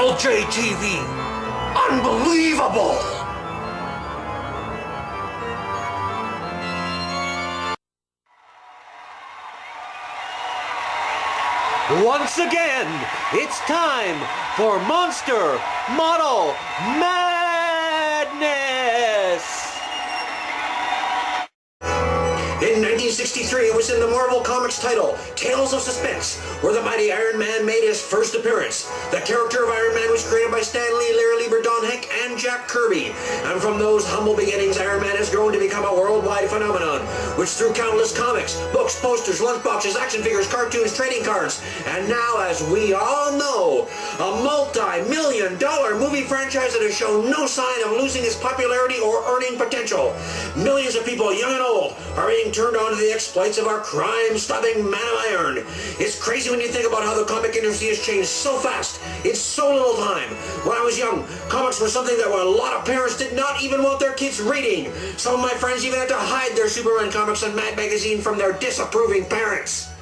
LJTV. Unbelievable! Once again, it's time for Monster Model Madness! In 1963, it was in the Marvel Comics title, Tales of Suspense, where the mighty Iron Man made his first appearance. The character of Iron Man was created by Stan Lee, Larry Lieber, Don Heck, and Jack Kirby. And from those humble beginnings, Iron Man has grown to become a worldwide phenomenon, which through countless comics, books, posters, lunchboxes, action figures, cartoons, trading cards, and now, as we all know, a multi-million-dollar movie franchise that has shown no sign of losing its popularity or earning potential. Millions of people, young and old, are being turned on to the exploits of our crime-stopping man of iron. It's crazy when you think about how the comic industry has changed so fast in so little time. When I was young, comics were something that a lot of parents did not even want their kids reading. Some of my friends even had to hide their Superman comics and Mad magazine from their disapproving parents.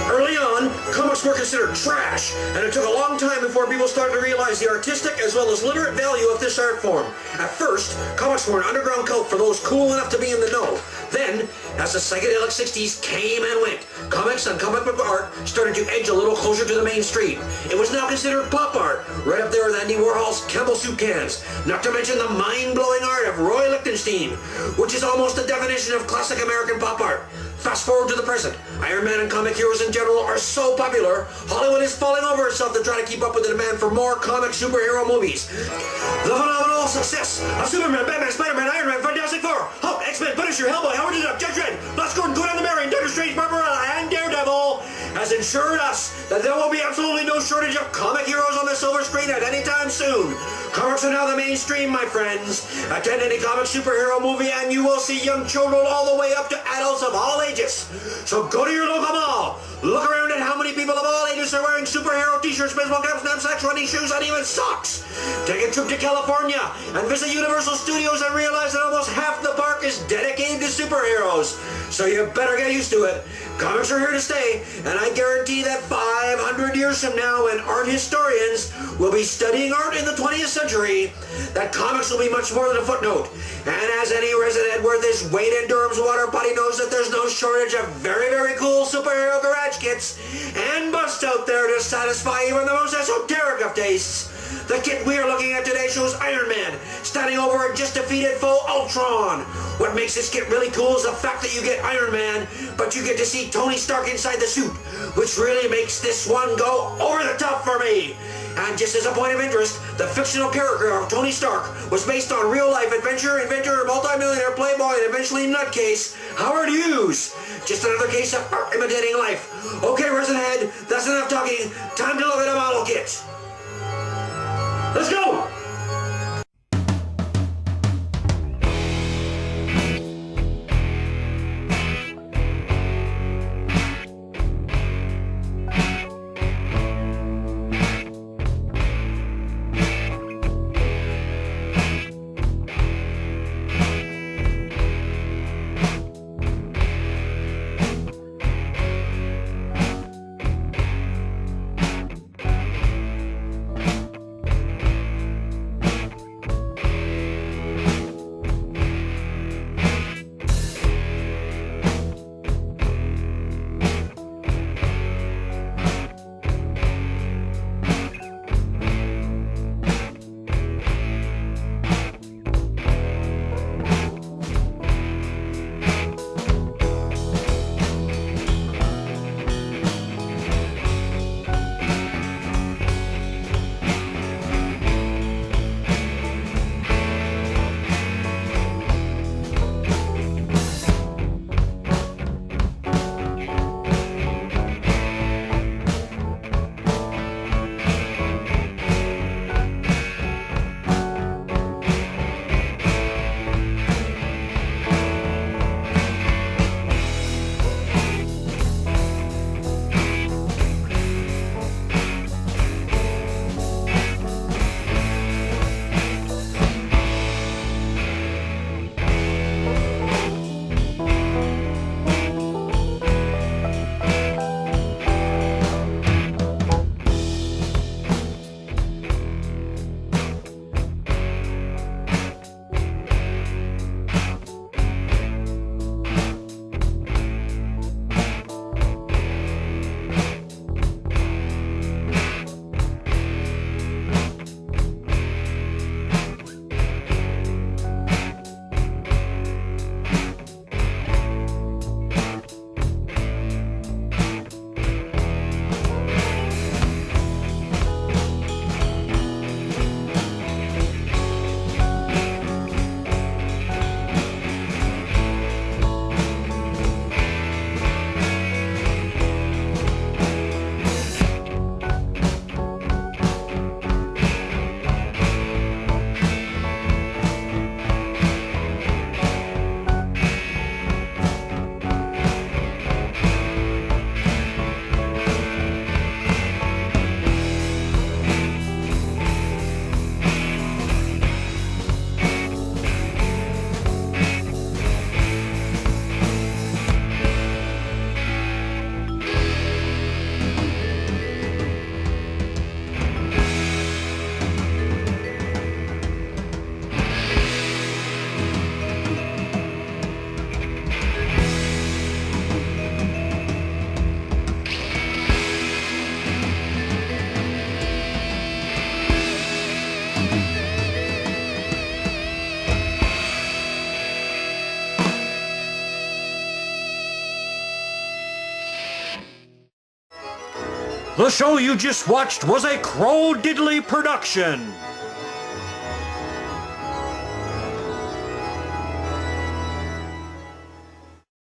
Early on, comics were considered trash, and it took a long time before people started to realize the artistic as well as literate value of this art form. At first, comics were an underground cult for those cool enough to be in the know. Then, as the psychedelic 60s came and went, comics and comic book art started to edge a little closer to the mainstream. It was now considered pop art, right up there with Andy Warhol's Campbell soup cans, not to mention the mind-blowing art of Roy Lichtenstein, which is almost the definition of classic American pop art. Fast forward to the present, Iron Man and comic heroes in general are so popular, Hollywood is falling over itself to try to keep up with the demand for more comic superhero movies. The phenomenal success of Superman, Batman, Spider-Man, Iron Man, Fantastic Four, Hulk, X-Men, Punisher, Hellboy, Howard the Duck, Judge Dredd, Flash Gordon, Conan the Barbarian, Doctor Strange, Barbarella, and Daredevil has ensured us that there will be absolutely no shortage of comic heroes on the silver screen at any time soon. Comics are now the mainstream, my friends. Attend any comic superhero movie and you will see young children all the way up to adults of all ages. So go to your local mall, look around at how many people of all ages are wearing superhero t-shirts, baseball caps, knapsacks, running shoes, and even socks. Take a trip to California and visit Universal Studios and realize that almost half the park is dedicated to superheroes. So you better get used to it. Comics are here to stay, and I guarantee that 500 years from now, when art historians will be studying art in the 20th century, that comics will be much more than a footnote. And as any resident worth his weight in Durham's water potty knows that there's no shortage of very, very cool superhero garage kits and busts out there to satisfy even the most esoteric of tastes. The kit we are looking at today shows Iron Man standing over a just-defeated foe, Ultron. What makes this kit really cool is the fact that you get Iron Man, but you get to see Tony Stark inside the suit, which really makes this one go over the top for me. And just as a point of interest, the fictional character of Tony Stark was based on real-life adventurer, inventor, multi-millionaire playboy, and eventually nutcase, Howard Hughes. Just another case of art imitating life. Okay, Resin Head, that's enough talking. Time to look at a model kit. Let's go! The show you just watched was a Crow Diddley production.